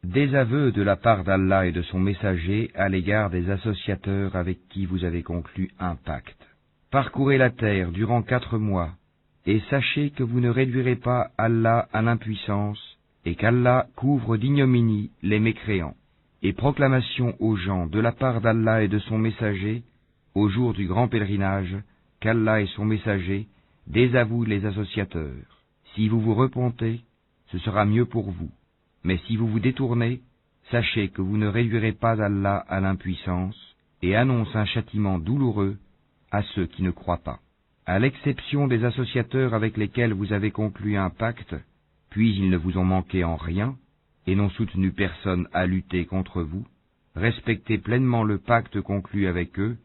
Désaveu de la part d'Allah et de son messager à l'égard des associateurs avec qui vous avez conclu un pacte. Parcourez la terre durant 4 mois, et sachez que vous ne réduirez pas Allah à l'impuissance, et qu'Allah couvre d'ignominie les mécréants. Et proclamation aux gens de la part d'Allah et de son messager, au jour du grand pèlerinage, qu'Allah et son messager désavouent les associateurs. Si vous vous repentez, ce sera mieux pour vous. Mais si vous vous détournez, sachez que vous ne réduirez pas Allah à l'impuissance, et annonce un châtiment douloureux à ceux qui ne croient pas. À l'exception des associateurs avec lesquels vous avez conclu un pacte, puis ils ne vous ont manqué en rien, et n'ont soutenu personne à lutter contre vous, respectez pleinement le pacte conclu avec eux,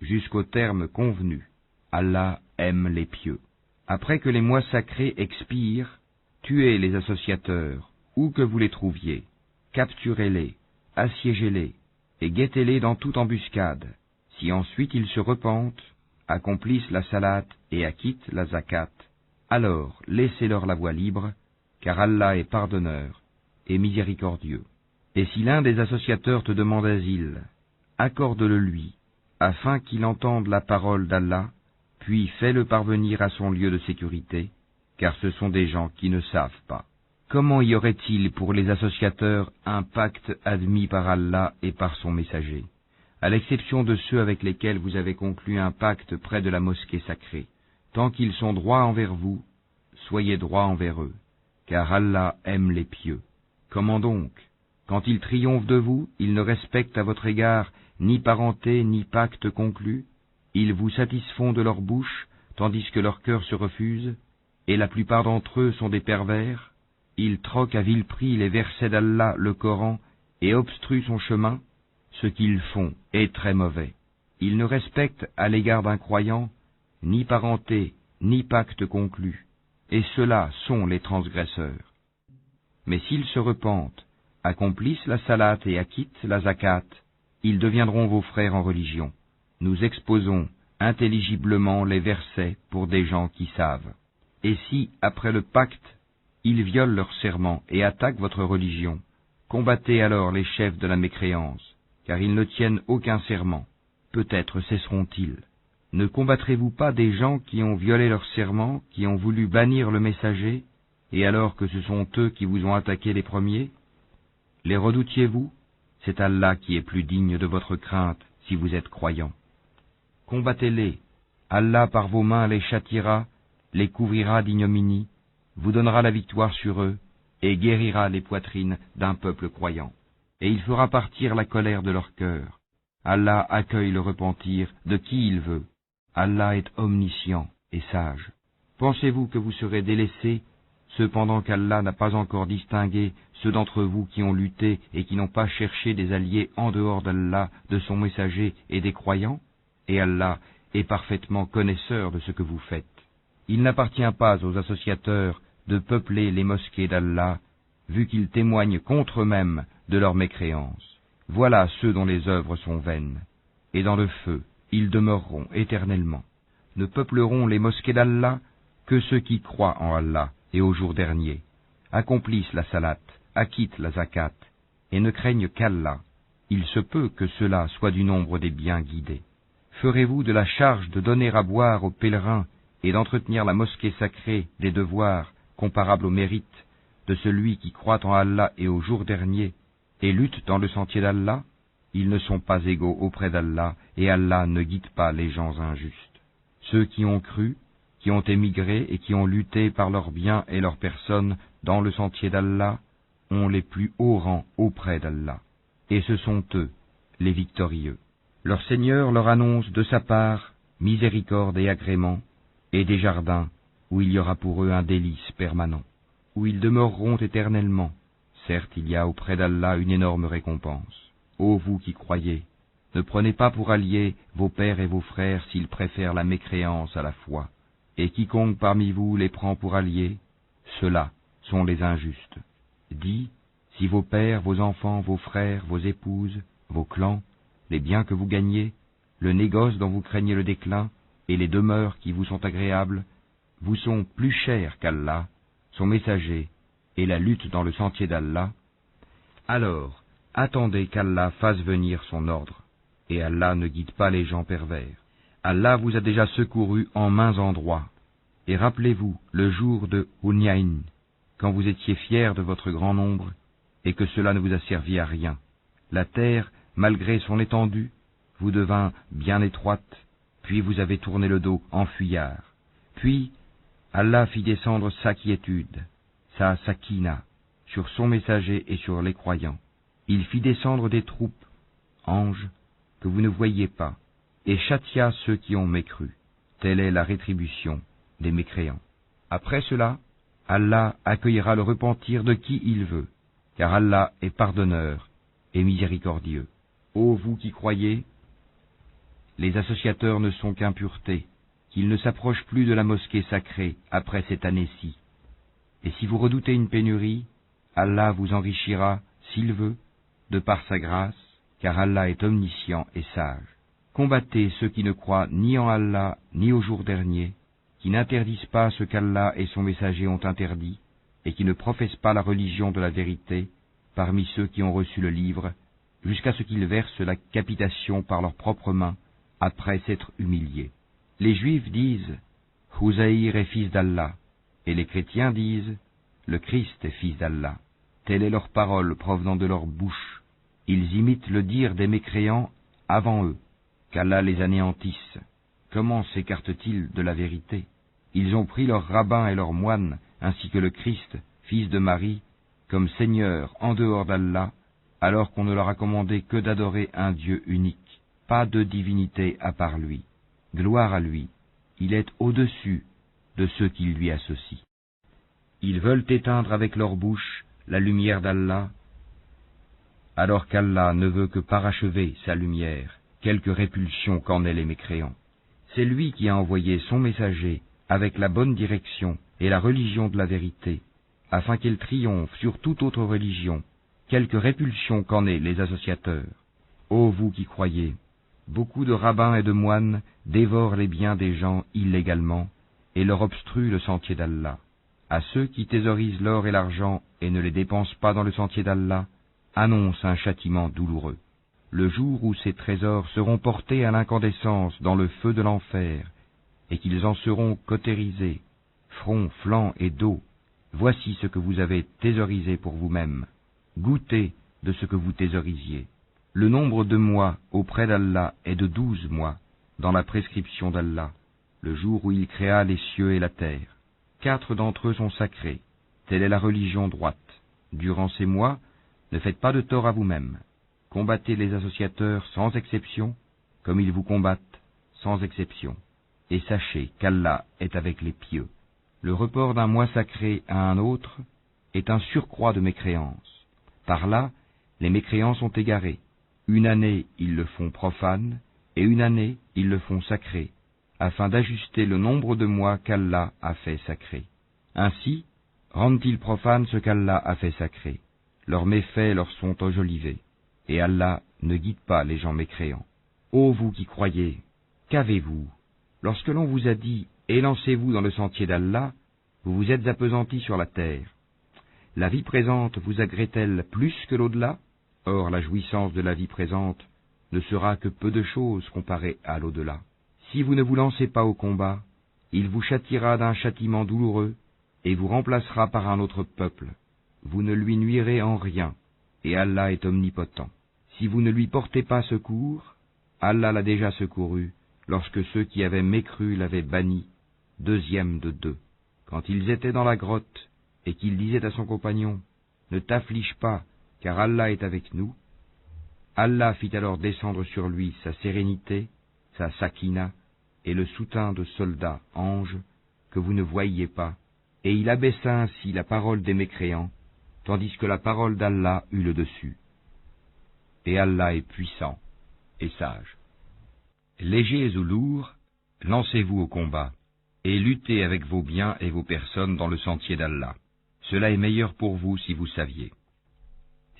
jusqu'au terme convenu. Allah aime les pieux. Après que les mois sacrés expirent, tuez les associateurs, où que vous les trouviez, capturez-les, assiégez-les, et guettez-les dans toute embuscade. Si ensuite ils se repentent, accomplissent la salate et acquittent la zakat, alors laissez-leur la voie libre, car Allah est pardonneur et miséricordieux. Et si l'un des associateurs te demande asile, accorde-le lui, afin qu'il entende la parole d'Allah, puis fais-le parvenir à son lieu de sécurité, car ce sont des gens qui ne savent pas. Comment y aurait-il pour les associateurs un pacte admis par Allah et par son messager, à l'exception de ceux avec lesquels vous avez conclu un pacte près de la mosquée sacrée? Tant qu'ils sont droits envers vous, soyez droits envers eux, car Allah aime les pieux. Comment donc? Quand ils triomphent de vous, ils ne respectent à votre égard ni parenté ni pacte conclu, ils vous satisfont de leur bouche, tandis que leur cœur se refuse, et la plupart d'entre eux sont des pervers. Ils troquent à vil prix les versets d'Allah, le Coran, et obstruent son chemin. Ce qu'ils font est très mauvais. Ils ne respectent à l'égard d'un croyant ni parenté, ni pacte conclu, et ceux-là sont les transgresseurs. Mais s'ils se repentent, accomplissent la salate et acquittent la zakat, ils deviendront vos frères en religion. Nous exposons intelligiblement les versets pour des gens qui savent. Et si, après le pacte, ils violent leur serment et attaquent votre religion, combattez alors les chefs de la mécréance, car ils ne tiennent aucun serment. Peut-être cesseront-ils. Ne combattrez-vous pas des gens qui ont violé leur serment, qui ont voulu bannir le messager, et alors que ce sont eux qui vous ont attaqué les premiers? Les redoutiez-vous? C'est Allah qui est plus digne de votre crainte, si vous êtes croyants. Combattez-les. Allah par vos mains les châtiera, les couvrira d'ignominie, vous donnera la victoire sur eux, et guérira les poitrines d'un peuple croyant. Et il fera partir la colère de leur cœur. Allah accueille le repentir de qui il veut. Allah est omniscient et sage. Pensez-vous que vous serez délaissés, cependant qu'Allah n'a pas encore distingué ceux d'entre vous qui ont lutté et qui n'ont pas cherché des alliés en dehors d'Allah, de son messager et des croyants? Et Allah est parfaitement connaisseur de ce que vous faites. Il n'appartient pas aux associateurs de peupler les mosquées d'Allah, vu qu'ils témoignent contre eux-mêmes de leur mécréance. Voilà ceux dont les œuvres sont vaines, et dans le feu, ils demeureront éternellement. Ne peupleront les mosquées d'Allah que ceux qui croient en Allah et au jour dernier, accomplissent la salate, acquittent la zakat, et ne craignent qu'Allah. Il se peut que cela soit du nombre des bien guidés. Ferez-vous de la charge de donner à boire aux pèlerins et d'entretenir la mosquée sacrée des devoirs comparables au mérite de celui qui croit en Allah et au jour dernier et lutte dans le sentier d'Allah? Ils ne sont pas égaux auprès d'Allah, et Allah ne guide pas les gens injustes. Ceux qui ont cru, qui ont émigré et qui ont lutté par leurs biens et leurs personnes dans le sentier d'Allah, ont les plus hauts rangs auprès d'Allah. Et ce sont eux, les victorieux. Leur Seigneur leur annonce de sa part miséricorde et agrément, et des jardins où il y aura pour eux un délice permanent, où ils demeureront éternellement. Certes, il y a auprès d'Allah une énorme récompense. Ô vous qui croyez, ne prenez pas pour alliés vos pères et vos frères s'ils préfèrent la mécréance à la foi, et quiconque parmi vous les prend pour alliés, ceux-là sont les injustes. Dis, si vos pères, vos enfants, vos frères, vos épouses, vos clans, les biens que vous gagnez, le négoce dont vous craignez le déclin, et les demeures qui vous sont agréables, vous sont plus chers qu'Allah, son messager, et la lutte dans le sentier d'Allah, Alors, attendez qu'Allah fasse venir son ordre, et Allah ne guide pas les gens pervers. Allah vous a déjà secouru en maints endroits, et rappelez-vous le jour de Hunayn, quand vous étiez fiers de votre grand nombre, et que cela ne vous a servi à rien. La terre, malgré son étendue, vous devint bien étroite, puis vous avez tourné le dos en fuyard. Puis, Allah fit descendre sa quiétude, sa sakina, sur son messager et sur les croyants. Il fit descendre des troupes, anges, que vous ne voyiez pas, et châtia ceux qui ont mécru. Telle est la rétribution des mécréants. Après cela, Allah accueillera le repentir de qui il veut, car Allah est pardonneur et miséricordieux. Ô vous qui croyez, les associateurs ne sont qu'impureté, qu'ils ne s'approchent plus de la mosquée sacrée après cette année-ci. Et si vous redoutez une pénurie, Allah vous enrichira, s'il veut, de par sa grâce, car Allah est omniscient et sage. Combattez ceux qui ne croient ni en Allah ni au jour dernier, qui n'interdisent pas ce qu'Allah et son messager ont interdit, et qui ne professent pas la religion de la vérité, parmi ceux qui ont reçu le livre, jusqu'à ce qu'ils versent la capitation par leurs propres mains, après s'être humiliés. Les Juifs disent « Houzaïr est fils d'Allah », et les chrétiens disent « Le Christ est fils d'Allah ». Telle est leur parole provenant de leur bouche. Ils imitent le dire des mécréants avant eux, qu'Allah les anéantisse. Comment s'écartent-ils de la vérité? Ils ont pris leurs rabbins et leurs moines, ainsi que le Christ, fils de Marie, comme Seigneur en dehors d'Allah, alors qu'on ne leur a commandé que d'adorer un Dieu unique, pas de divinité à part lui. Gloire à lui, il est au-dessus de ceux qui lui associent. Ils veulent éteindre avec leur bouche la lumière d'Allah, alors qu'Allah ne veut que parachever sa lumière, quelque répulsion qu'en aient les mécréants. C'est lui qui a envoyé son messager avec la bonne direction et la religion de la vérité, afin qu'elle triomphe sur toute autre religion, quelque répulsion qu'en aient les associateurs. Ô vous qui croyez, beaucoup de rabbins et de moines dévorent les biens des gens illégalement et leur obstruent le sentier d'Allah. À ceux qui thésaurisent l'or et l'argent et ne les dépensent pas dans le sentier d'Allah, annonce un châtiment douloureux. Le jour où ces trésors seront portés à l'incandescence dans le feu de l'enfer, et qu'ils en seront cautérisés, front, flanc et dos, voici ce que vous avez thésaurisé pour vous-même. Goûtez de ce que vous thésaurisiez. Le nombre de mois auprès d'Allah est de 12 mois, dans la prescription d'Allah, le jour où il créa les cieux et la terre. 4 d'entre eux sont sacrés. Telle est la religion droite. Durant ces mois, ne faites pas de tort à vous-même. Combattez les associateurs sans exception, comme ils vous combattent sans exception. Et sachez qu'Allah est avec les pieux. Le report d'un mois sacré à un autre est un surcroît de mécréance. Par là, les mécréants sont égarés. Une année, ils le font profane, et une année, ils le font sacré, afin d'ajuster le nombre de mois qu'Allah a fait sacré. Ainsi, rendent-ils profane ce qu'Allah a fait sacré. Leurs méfaits leur sont enjolivés, et Allah ne guide pas les gens mécréants. Ô vous qui croyez, qu'avez-vous? Lorsque l'on vous a dit « Élancez-vous dans le sentier d'Allah », vous vous êtes appesantis sur la terre. La vie présente vous agrée-t-elle plus que l'au-delà? Or la jouissance de la vie présente ne sera que peu de choses comparée à l'au-delà. Si vous ne vous lancez pas au combat, il vous châtiera d'un châtiment douloureux et vous remplacera par un autre peuple. Vous ne lui nuirez en rien, et Allah est omnipotent. Si vous ne lui portez pas secours, Allah l'a déjà secouru, lorsque ceux qui avaient mécru l'avaient banni, 2e de 2. Quand ils étaient dans la grotte, et qu'il disait à son compagnon, « Ne t'afflige pas, car Allah est avec nous », Allah fit alors descendre sur lui sa sérénité, sa sakina, et le soutien de soldats, anges, que vous ne voyiez pas, et il abaissa ainsi la parole des mécréants, tandis que la parole d'Allah eut le dessus. Et Allah est puissant et sage. Légers ou lourds, lancez-vous au combat, et luttez avec vos biens et vos personnes dans le sentier d'Allah. Cela est meilleur pour vous si vous saviez.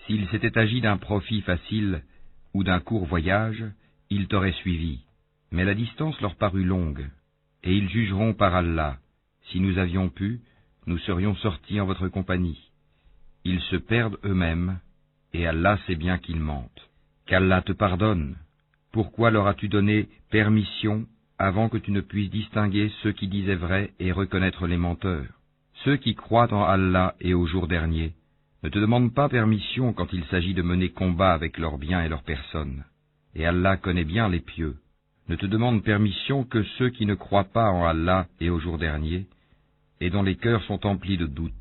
S'il s'était agi d'un profit facile ou d'un court voyage, ils t'auraient suivi, mais la distance leur parut longue, et ils jugeront par Allah. Si nous avions pu, nous serions sortis en votre compagnie. Ils se perdent eux-mêmes, et Allah sait bien qu'ils mentent. Qu'Allah te pardonne. Pourquoi leur as-tu donné permission avant que tu ne puisses distinguer ceux qui disaient vrai et reconnaître les menteurs? Ceux qui croient en Allah et au jour dernier ne te demandent pas permission quand il s'agit de mener combat avec leurs biens et leurs personnes. Et Allah connaît bien les pieux. Ne te demandent permission que ceux qui ne croient pas en Allah et au jour dernier, et dont les cœurs sont emplis de doutes.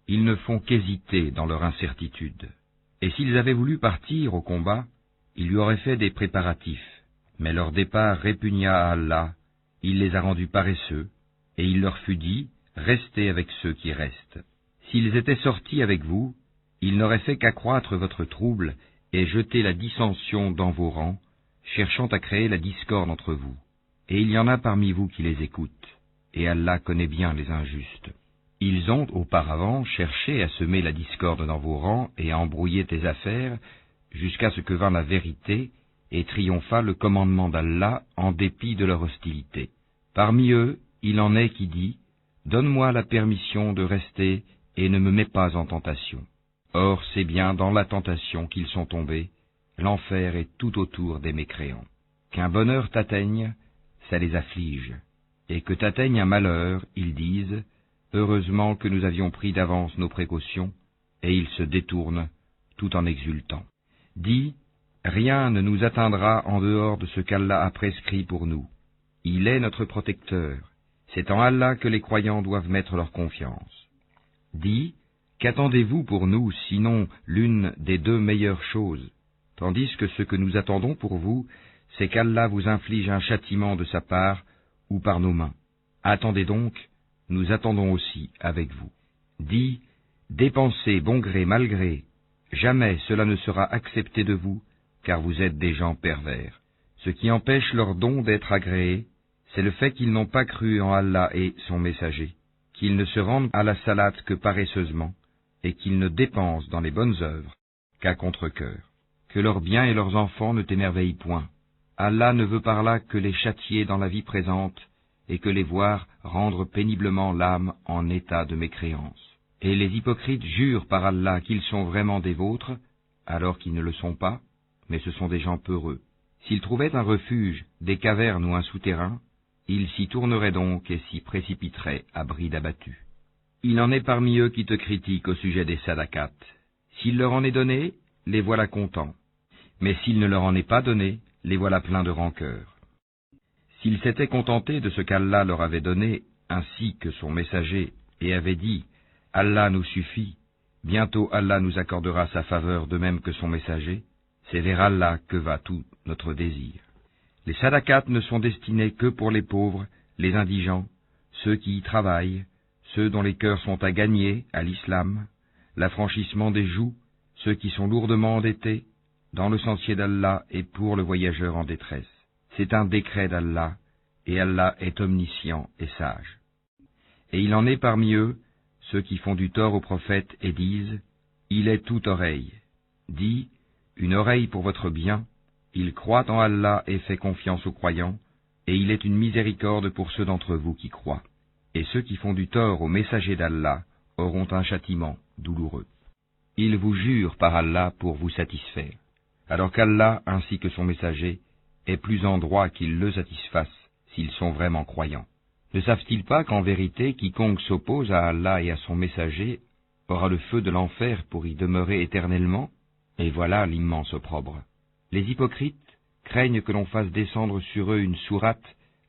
Ils ne font qu'hésiter dans leur incertitude. Et s'ils avaient voulu partir au combat, ils lui auraient fait des préparatifs. Mais leur départ répugna à Allah, il les a rendus paresseux, et il leur fut dit, restez avec ceux qui restent. S'ils étaient sortis avec vous, ils n'auraient fait qu'accroître votre trouble et jeter la dissension dans vos rangs, cherchant à créer la discorde entre vous. Et il y en a parmi vous qui les écoutent, et Allah connaît bien les injustes. Ils ont auparavant cherché à semer la discorde dans vos rangs et à embrouiller tes affaires, jusqu'à ce que vint la vérité et triompha le commandement d'Allah en dépit de leur hostilité. Parmi eux, il en est qui dit, « Donne-moi la permission de rester et ne me mets pas en tentation. » Or, c'est bien dans la tentation qu'ils sont tombés, l'enfer est tout autour des mécréants. Qu'un bonheur t'atteigne, ça les afflige, et que t'atteigne un malheur, ils disent, « Heureusement que nous avions pris d'avance nos précautions, » et ils se détournent, tout en exultant. Dis, rien ne nous atteindra en dehors de ce qu'Allah a prescrit pour nous. Il est notre protecteur. C'est en Allah que les croyants doivent mettre leur confiance. Dis, qu'attendez-vous pour nous, sinon l'une des deux meilleures choses, tandis que ce que nous attendons pour vous, c'est qu'Allah vous inflige un châtiment de sa part ou par nos mains. Attendez donc, nous attendons aussi avec vous. Dis, dépensez bon gré mal gré, jamais cela ne sera accepté de vous, car vous êtes des gens pervers. Ce qui empêche leur don d'être agréé, c'est le fait qu'ils n'ont pas cru en Allah et son messager, qu'ils ne se rendent à la salate que paresseusement, et qu'ils ne dépensent dans les bonnes œuvres qu'à contre-cœur. Que leurs biens et leurs enfants ne t'émerveillent point. Allah ne veut par là que les châtier dans la vie présente, et que les voir rendre péniblement l'âme en état de mécréance. Et les hypocrites jurent par Allah qu'ils sont vraiment des vôtres, alors qu'ils ne le sont pas, mais ce sont des gens peureux. S'ils trouvaient un refuge, des cavernes ou un souterrain, ils s'y tourneraient donc et s'y précipiteraient à bride abattue. Il en est parmi eux qui te critiquent au sujet des sadakats. S'il leur en est donné, les voilà contents. Mais s'il ne leur en est pas donné, les voilà pleins de rancœur. S'ils s'étaient contentés de ce qu'Allah leur avait donné, ainsi que son messager, et avaient dit « Allah nous suffit, bientôt Allah nous accordera sa faveur de même que son messager », c'est vers Allah que va tout notre désir. Les sadakats ne sont destinés que pour les pauvres, les indigents, ceux qui y travaillent, ceux dont les cœurs sont à gagner à l'islam, l'affranchissement des joues, ceux qui sont lourdement endettés, dans le sentier d'Allah et pour le voyageur en détresse. C'est un décret d'Allah, et Allah est omniscient et sage. Et il en est parmi eux, ceux qui font du tort au prophète et disent, « Il est toute oreille ». Dis, « Une oreille pour votre bien, il croit en Allah et fait confiance aux croyants, et il est une miséricorde pour ceux d'entre vous qui croient. Et ceux qui font du tort au messager d'Allah auront un châtiment douloureux. Ils vous jurent par Allah pour vous satisfaire, alors qu'Allah ainsi que son messager est plus en droit qu'ils le satisfassent s'ils sont vraiment croyants. Ne savent-ils pas qu'en vérité quiconque s'oppose à Allah et à son messager aura le feu de l'enfer pour y demeurer éternellement? Et voilà l'immense opprobre. Les hypocrites craignent que l'on fasse descendre sur eux une sourate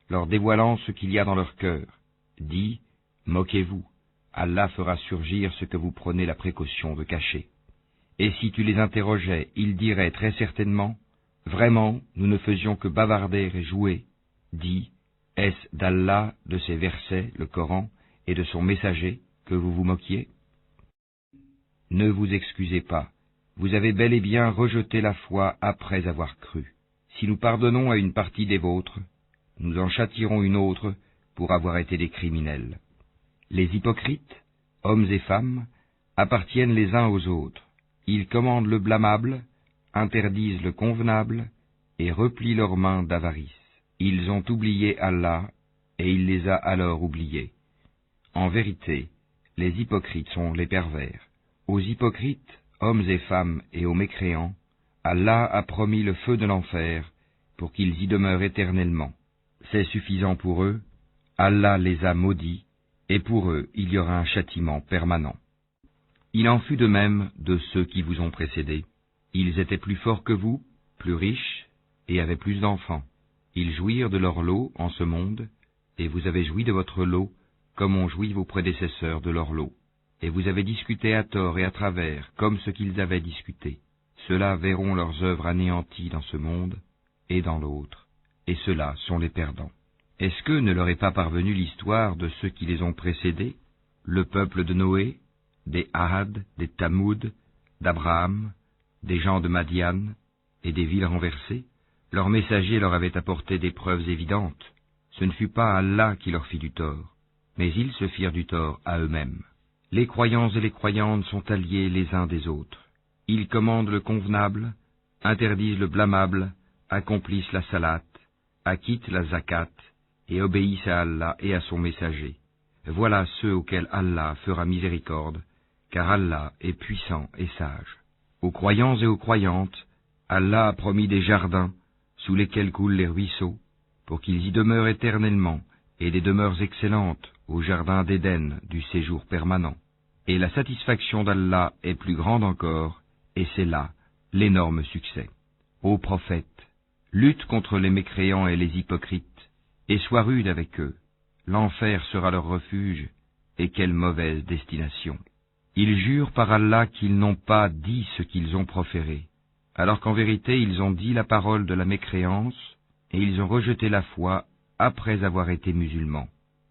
leur dévoilant ce qu'il y a dans leur cœur. Dis, moquez-vous, Allah fera surgir ce que vous prenez la précaution de cacher. Et si tu les interrogeais, ils diraient très certainement, vraiment, nous ne faisions que bavarder et jouer. Dis, est-ce d'Allah, de ses versets, le Coran, et de son messager, que vous vous moquiez? Ne vous excusez pas, vous avez bel et bien rejeté la foi après avoir cru. Si nous pardonnons à une partie des vôtres, nous en châtierons une autre pour avoir été des criminels. Les hypocrites, hommes et femmes, appartiennent les uns aux autres. Ils commandent le blâmable, interdisent le convenable, et replient leurs mains d'avarice. Ils ont oublié Allah, et il les a alors oubliés. En vérité, les hypocrites sont les pervers. Aux hypocrites, hommes et femmes, et aux mécréants, Allah a promis le feu de l'enfer, pour qu'ils y demeurent éternellement. C'est suffisant pour eux, Allah les a maudits, et pour eux il y aura un châtiment permanent. Il en fut de même de ceux qui vous ont précédés. Ils étaient plus forts que vous, plus riches, et avaient plus d'enfants. Ils jouirent de leur lot en ce monde, et vous avez joui de votre lot, comme ont joui vos prédécesseurs de leur lot. Et vous avez discuté à tort et à travers, comme ce qu'ils avaient discuté. Ceux-là verront leurs œuvres anéanties dans ce monde et dans l'autre, et ceux-là sont les perdants. Est-ce que ne leur est pas parvenue l'histoire de ceux qui les ont précédés, le peuple de Noé, des Ahad, des Tamoud, d'Abraham, des gens de Madian, et des villes renversées? Leurs messagers leur avaient apporté des preuves évidentes. Ce ne fut pas Allah qui leur fit du tort, mais ils se firent du tort à eux-mêmes. Les croyants et les croyantes sont alliés les uns des autres. Ils commandent le convenable, interdisent le blâmable, accomplissent la salate, acquittent la zakat, et obéissent à Allah et à son messager. Voilà ceux auxquels Allah fera miséricorde, car Allah est puissant et sage. Aux croyants et aux croyantes, Allah a promis des jardins, sous lesquels coulent les ruisseaux, pour qu'ils y demeurent éternellement, et des demeures excellentes, au jardin d'Éden, du séjour permanent. Et la satisfaction d'Allah est plus grande encore, et c'est là l'énorme succès. Ô prophète, lutte contre les mécréants et les hypocrites, et sois rude avec eux. L'enfer sera leur refuge, et quelle mauvaise destination. Ils jurent par Allah qu'ils n'ont pas dit ce qu'ils ont proféré, alors qu'en vérité ils ont dit la parole de la mécréance, et ils ont rejeté la foi après avoir été musulmans.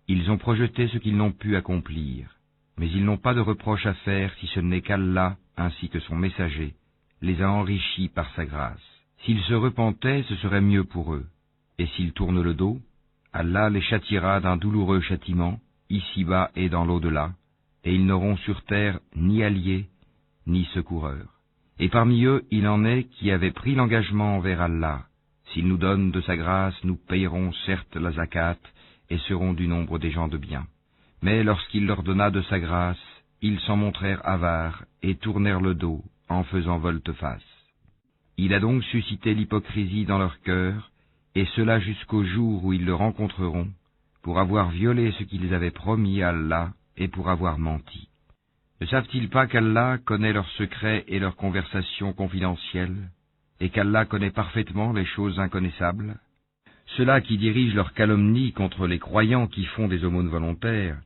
Ils ont projeté ce qu'ils n'ont pu accomplir, mais ils n'ont pas de reproche à faire si ce n'est qu'Allah, ainsi que son messager, les a enrichis par sa grâce. S'ils se repentaient, ce serait mieux pour eux, et s'ils tournent le dos, Allah les châtiera d'un douloureux châtiment, ici-bas et dans l'au-delà, et ils n'auront sur terre ni alliés, ni secoureurs. Et parmi eux, il en est qui avaient pris l'engagement envers Allah. S'il nous donne de sa grâce, nous payerons certes la zakat, et seront du nombre des gens de bien. Mais lorsqu'il leur donna de sa grâce, ils s'en montrèrent avares, et tournèrent le dos, en faisant volte-face. Il a donc suscité l'hypocrisie dans leur cœur, et cela jusqu'au jour où ils le rencontreront, pour avoir violé ce qu'ils avaient promis à Allah, et pour avoir menti. Ne savent-ils pas qu'Allah connaît leurs secrets et leurs conversations confidentielles, et qu'Allah connaît parfaitement les choses inconnaissables? Ceux-là qui dirigent leur calomnie contre les croyants qui font des aumônes volontaires,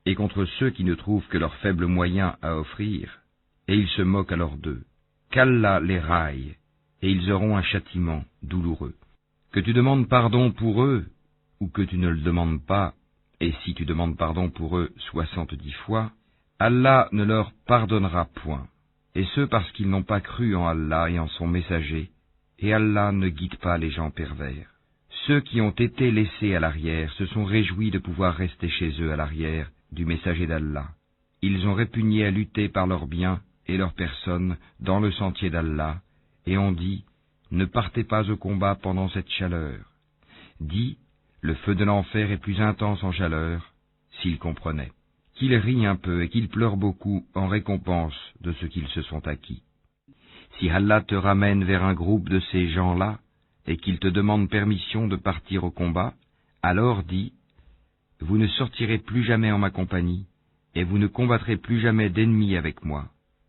et contre ceux qui ne trouvent que leurs faibles moyens à offrir, et ils se moquent alors d'eux. Qu'Allah les raille, et ils auront un châtiment douloureux. Que tu demandes pardon pour eux, ou que tu ne le demandes pas, et si tu demandes pardon pour eux 70 fois, Allah ne leur pardonnera point, et ce parce qu'ils n'ont pas cru en Allah et en son messager, et Allah ne guide pas les gens pervers. Ceux qui ont été laissés à l'arrière se sont réjouis de pouvoir rester chez eux à l'arrière du messager d'Allah. Ils ont répugné à lutter par leurs biens et leurs personnes dans le sentier d'Allah, et ont dit, ne partez pas au combat pendant cette chaleur. Dis, le feu de l'enfer est plus intense en chaleur, s'ils comprenaient. Qu'ils rient un peu et qu'ils pleurent beaucoup en récompense de ce qu'ils se sont acquis. Si Allah te ramène vers un groupe de ces gens-là, et qu'ils te demandent permission de partir au combat, alors dis, vous ne sortirez plus jamais en ma compagnie, et vous ne combattrez plus jamais d'ennemis avec moi.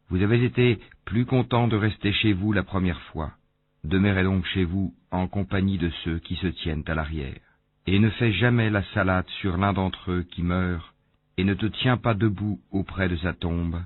Vous avez été plus contents de rester chez vous la première fois. Demeurez donc chez vous en compagnie de ceux qui se tiennent à l'arrière. Et ne fais jamais la salate sur l'un d'entre eux qui meurt, et ne te tiens pas debout auprès de sa tombe,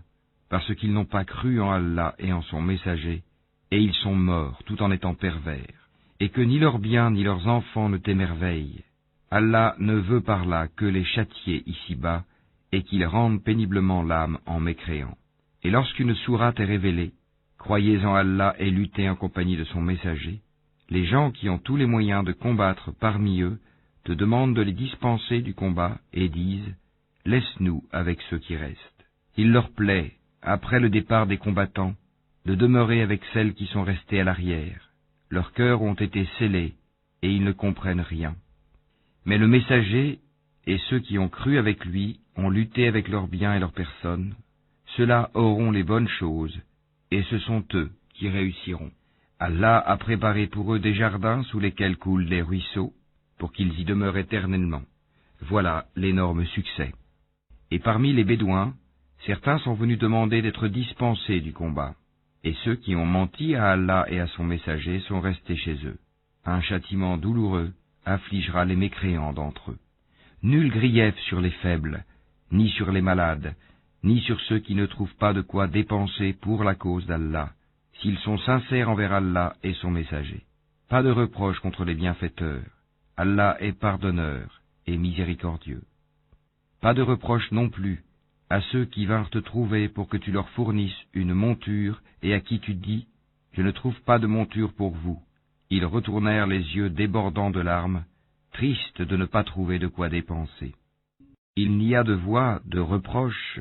parce qu'ils n'ont pas cru en Allah et en son messager, et ils sont morts tout en étant pervers, et que ni leurs biens ni leurs enfants ne t'émerveillent. Allah ne veut par là que les châtier ici-bas, et qu'ils rendent péniblement l'âme en mécréant. Et lorsqu'une sourate est révélée, croyez en Allah et luttez en compagnie de son messager, les gens qui ont tous les moyens de combattre parmi eux te demandent de les dispenser du combat et disent « Laisse-nous avec ceux qui restent ». Il leur plaît, après le départ des combattants, de demeurer avec celles qui sont restées à l'arrière. Leurs cœurs ont été scellés et ils ne comprennent rien. Mais le messager et ceux qui ont cru avec lui ont lutté avec leurs biens et leurs personnes. Ceux-là auront les bonnes choses et ce sont eux qui réussiront. Allah a préparé pour eux des jardins sous lesquels coulent des ruisseaux, pour qu'ils y demeurent éternellement. Voilà l'énorme succès. Et parmi les Bédouins, certains sont venus demander d'être dispensés du combat, et ceux qui ont menti à Allah et à son messager sont restés chez eux. Un châtiment douloureux affligera les mécréants d'entre eux. Nul grief sur les faibles, ni sur les malades, ni sur ceux qui ne trouvent pas de quoi dépenser pour la cause d'Allah, s'ils sont sincères envers Allah et son messager. Pas de reproche contre les bienfaiteurs. Allah est pardonneur et miséricordieux. Pas de reproche non plus à ceux qui vinrent te trouver pour que tu leur fournisses une monture et à qui tu dis « Je ne trouve pas de monture pour vous ». Ils retournèrent les yeux débordants de larmes, tristes de ne pas trouver de quoi dépenser. Il n'y a de voix, de reproche,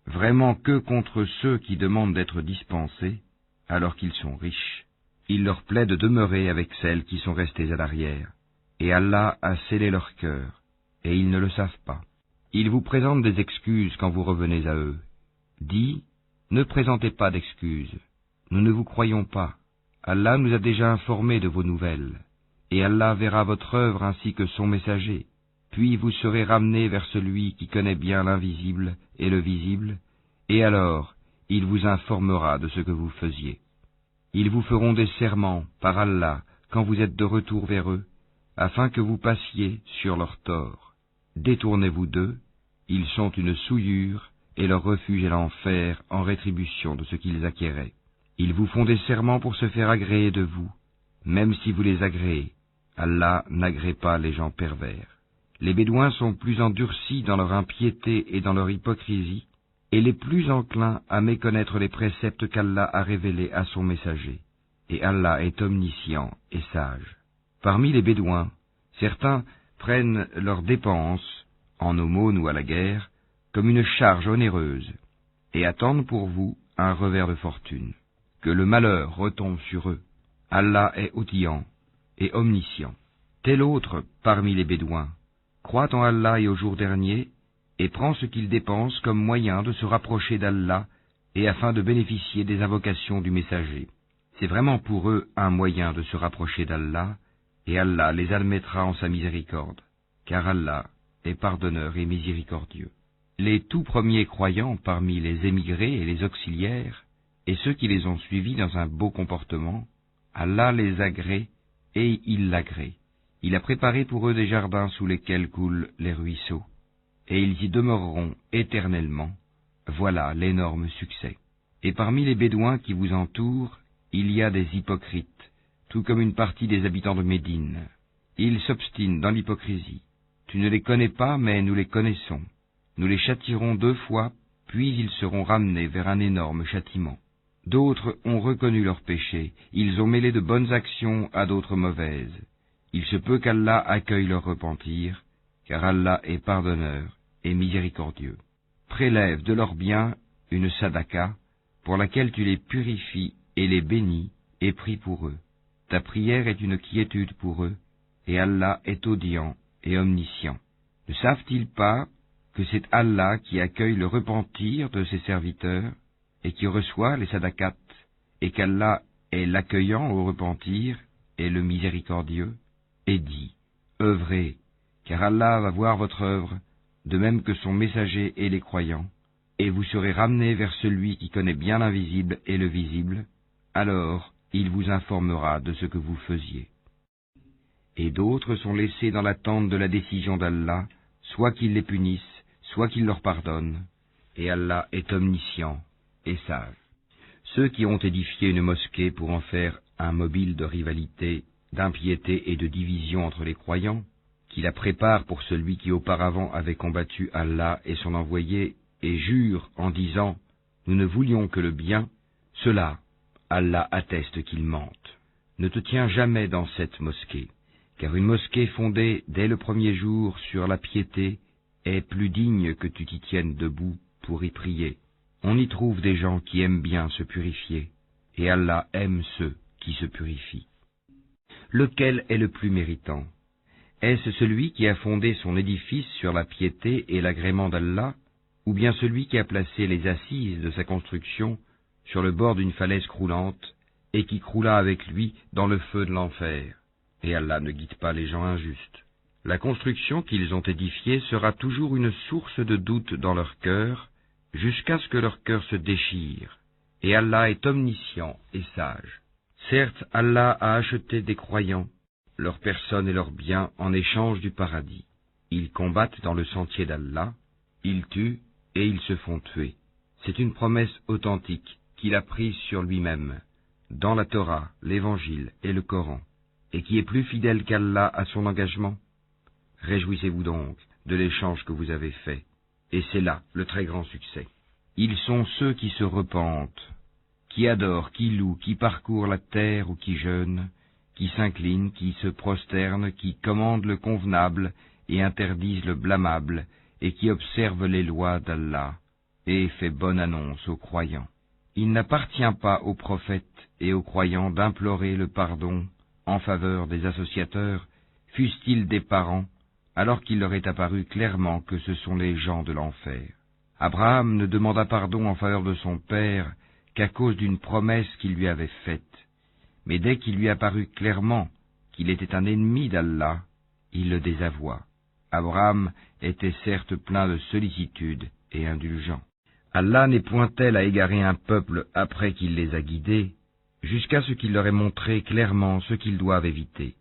vraiment que contre ceux qui demandent d'être dispensés, alors qu'ils sont riches. Il leur plaît de demeurer avec celles qui sont restées à l'arrière, et Allah a scellé leur cœur, et ils ne le savent pas. Ils vous présentent des excuses quand vous revenez à eux. Dis, ne présentez pas d'excuses, nous ne vous croyons pas. Allah nous a déjà informés de vos nouvelles, et Allah verra votre œuvre ainsi que son messager. Puis vous serez ramenés vers celui qui connaît bien l'invisible et le visible, et alors il vous informera de ce que vous faisiez. Ils vous feront des serments par Allah quand vous êtes de retour vers eux, afin que vous passiez sur leurs torts. Détournez-vous d'eux, ils sont une souillure, et leur refuge est l'enfer en rétribution de ce qu'ils acquéraient. Ils vous font des serments pour se faire agréer de vous, même si vous les agréez. Allah n'agrée pas les gens pervers. Les Bédouins sont plus endurcis dans leur impiété et dans leur hypocrisie, et les plus enclins à méconnaître les préceptes qu'Allah a révélés à son messager. Et Allah est omniscient et sage. Parmi les Bédouins, certains prennent leurs dépenses, en aumône ou à la guerre, comme une charge onéreuse, et attendent pour vous un revers de fortune. Que le malheur retombe sur eux. Allah est outillant et omniscient. Tel autre parmi les Bédouins croit en Allah et au jour dernier, et prend ce qu'il dépense comme moyen de se rapprocher d'Allah et afin de bénéficier des invocations du messager. C'est vraiment pour eux un moyen de se rapprocher d'Allah, et Allah les admettra en sa miséricorde, car Allah est pardonneur et miséricordieux. Les tout premiers croyants parmi les émigrés et les auxiliaires, et ceux qui les ont suivis dans un beau comportement, Allah les agrée et il l'agrée. Il a préparé pour eux des jardins sous lesquels coulent les ruisseaux, et ils y demeureront éternellement. Voilà l'énorme succès. Et parmi les Bédouins qui vous entourent, il y a des hypocrites, tout comme une partie des habitants de Médine. Ils s'obstinent dans l'hypocrisie. Tu ne les connais pas, mais nous les connaissons. Nous les châtierons 2 fois, puis ils seront ramenés vers un énorme châtiment. D'autres ont reconnu leurs péchés, ils ont mêlé de bonnes actions à d'autres mauvaises. Il se peut qu'Allah accueille leur repentir, car Allah est pardonneur et miséricordieux. Prélève de leurs biens une sadaka, pour laquelle tu les purifies et les bénis, et prie pour eux. Ta prière est une quiétude pour eux, et Allah est audient et omniscient. Ne savent-ils pas que c'est Allah qui accueille le repentir de ses serviteurs, et qui reçoit les sadakats, et qu'Allah est l'accueillant au repentir et le miséricordieux? Et dit, œuvrez, car Allah va voir votre œuvre, de même que son messager et les croyants, et vous serez ramenés vers celui qui connaît bien l'invisible et le visible, alors il vous informera de ce que vous faisiez. Et d'autres sont laissés dans l'attente de la décision d'Allah, soit qu'il les punisse, soit qu'il leur pardonne, et Allah est omniscient et sage. Ceux qui ont édifié une mosquée pour en faire un mobile de rivalité, d'impiété et de division entre les croyants, qui la préparent pour celui qui auparavant avait combattu Allah et son envoyé, et jure en disant « Nous ne voulions que le bien », cela, Allah atteste qu'ils mentent. Ne te tiens jamais dans cette mosquée, car une mosquée fondée dès le premier jour sur la piété est plus digne que tu t'y tiennes debout pour y prier. On y trouve des gens qui aiment bien se purifier, et Allah aime ceux qui se purifient. Lequel est le plus méritant? Est-ce celui qui a fondé son édifice sur la piété et l'agrément d'Allah, ou bien celui qui a placé les assises de sa construction sur le bord d'une falaise croulante, et qui croula avec lui dans le feu de l'enfer. Et Allah ne guide pas les gens injustes. La construction qu'ils ont édifiée sera toujours une source de doute dans leur cœur, jusqu'à ce que leur cœur se déchire. Et Allah est omniscient et sage. Certes, Allah a acheté des croyants, leurs personnes et leurs biens en échange du paradis. Ils combattent dans le sentier d'Allah, ils tuent et ils se font tuer. C'est une promesse authentique qu'il a prise sur lui-même, dans la Torah, l'Évangile et le Coran, et qui est plus fidèle qu'Allah à son engagement. Réjouissez-vous donc de l'échange que vous avez fait, et c'est là le très grand succès. Ils sont ceux qui se repentent, qui adorent, qui louent, qui parcourent la terre ou qui jeûnent, qui s'inclinent, qui se prosternent, qui commandent le convenable et interdisent le blâmable, et qui observent les lois d'Allah, et fait bonne annonce aux croyants. Il n'appartient pas aux prophètes et aux croyants d'implorer le pardon en faveur des associateurs, fussent-ils des parents, alors qu'il leur est apparu clairement que ce sont les gens de l'enfer. Abraham ne demanda pardon en faveur de son père qu'à cause d'une promesse qu'il lui avait faite. Mais dès qu'il lui apparut clairement qu'il était un ennemi d'Allah, il le désavoua. Abraham était certes plein de sollicitude et indulgent. Allah n'est point tel à égarer un peuple après qu'il les a guidés, jusqu'à ce qu'il leur ait montré clairement ce qu'ils doivent éviter.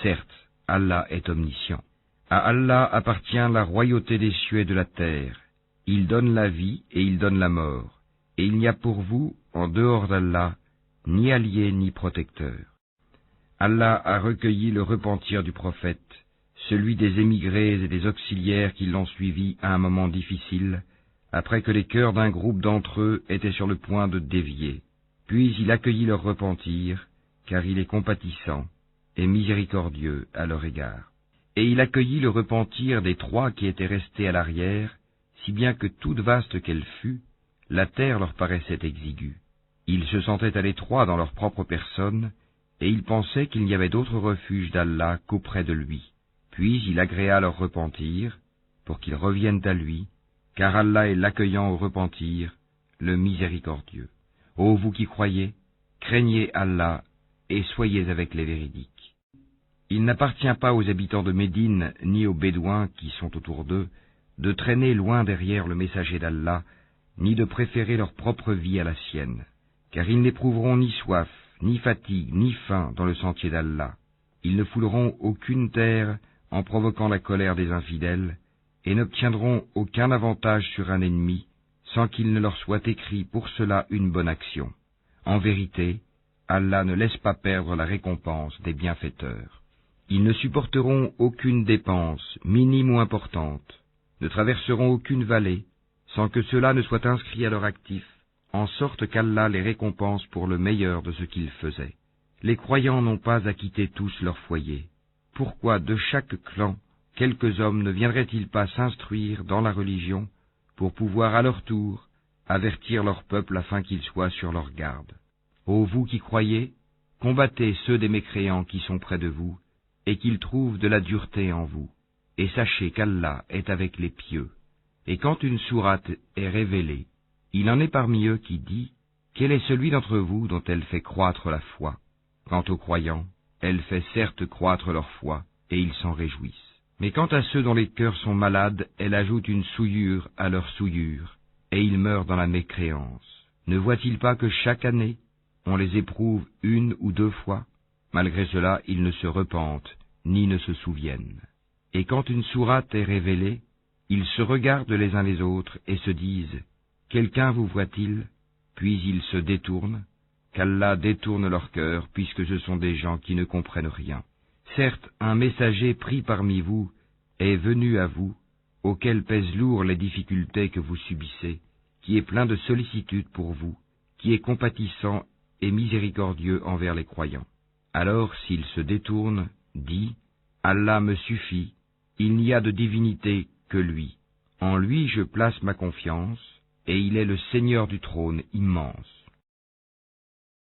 Certes, Allah est omniscient. À Allah appartient la royauté des cieux et de la terre. Il donne la vie et il donne la mort, et il n'y a pour vous, en dehors d'Allah, ni allié ni protecteur. Allah a recueilli le repentir du prophète, celui des émigrés et des auxiliaires qui l'ont suivi à un moment difficile, après que les cœurs d'un groupe d'entre eux étaient sur le point de dévier. Puis il accueillit leur repentir, car il est compatissant et miséricordieux à leur égard. Et il accueillit le repentir des 3 qui étaient restés à l'arrière, si bien que toute vaste qu'elle fût, la terre leur paraissait exiguë. Ils se sentaient à l'étroit dans leur propre personne, et ils pensaient qu'il n'y avait d'autre refuge d'Allah qu'auprès de lui. Puis il agréa leur repentir, pour qu'ils reviennent à lui, car Allah est l'accueillant au repentir, le miséricordieux. Ô vous qui croyez, craignez Allah et soyez avec les véridiques. Il n'appartient pas aux habitants de Médine, ni aux Bédouins qui sont autour d'eux, de traîner loin derrière le messager d'Allah, ni de préférer leur propre vie à la sienne, car ils n'éprouveront ni soif, ni fatigue, ni faim dans le sentier d'Allah. Ils ne fouleront aucune terre en provoquant la colère des infidèles, et n'obtiendront aucun avantage sur un ennemi, sans qu'il ne leur soit écrit pour cela une bonne action. En vérité, Allah ne laisse pas perdre la récompense des bienfaiteurs. Ils ne supporteront aucune dépense, minime ou importante, ne traverseront aucune vallée, sans que cela ne soit inscrit à leur actif, en sorte qu'Allah les récompense pour le meilleur de ce qu'ils faisaient. Les croyants n'ont pas à quitter tous leur foyer. Pourquoi de chaque clan, quelques hommes ne viendraient-ils pas s'instruire dans la religion, pour pouvoir à leur tour avertir leur peuple afin qu'ils soient sur leur garde? Ô vous qui croyez, combattez ceux des mécréants qui sont près de vous, et qu'ils trouvent de la dureté en vous, et sachez qu'Allah est avec les pieux. Et quand une sourate est révélée, il en est parmi eux qui dit, quel est celui d'entre vous dont elle fait croître la foi? Quant aux croyants, elle fait certes croître leur foi, et ils s'en réjouissent. Mais quant à ceux dont les cœurs sont malades, elle ajoute une souillure à leur souillure, et ils meurent dans la mécréance. Ne voient-ils pas que chaque année, on les éprouve 1 ou 2 fois? Malgré cela, ils ne se repentent, ni ne se souviennent. Et quand une sourate est révélée, ils se regardent les uns les autres et se disent, « Quelqu'un vous voit-il ?» Puis ils se détournent, qu'Allah détourne leur cœur, puisque ce sont des gens qui ne comprennent rien. Certes, un messager pris parmi vous est venu à vous, auquel pèsent lourd les difficultés que vous subissez, qui est plein de sollicitude pour vous, qui est compatissant et miséricordieux envers les croyants. Alors, s'il se détourne, dit, « Allah me suffit, il n'y a de divinité que lui. En lui je place ma confiance, et il est le Seigneur du trône immense. »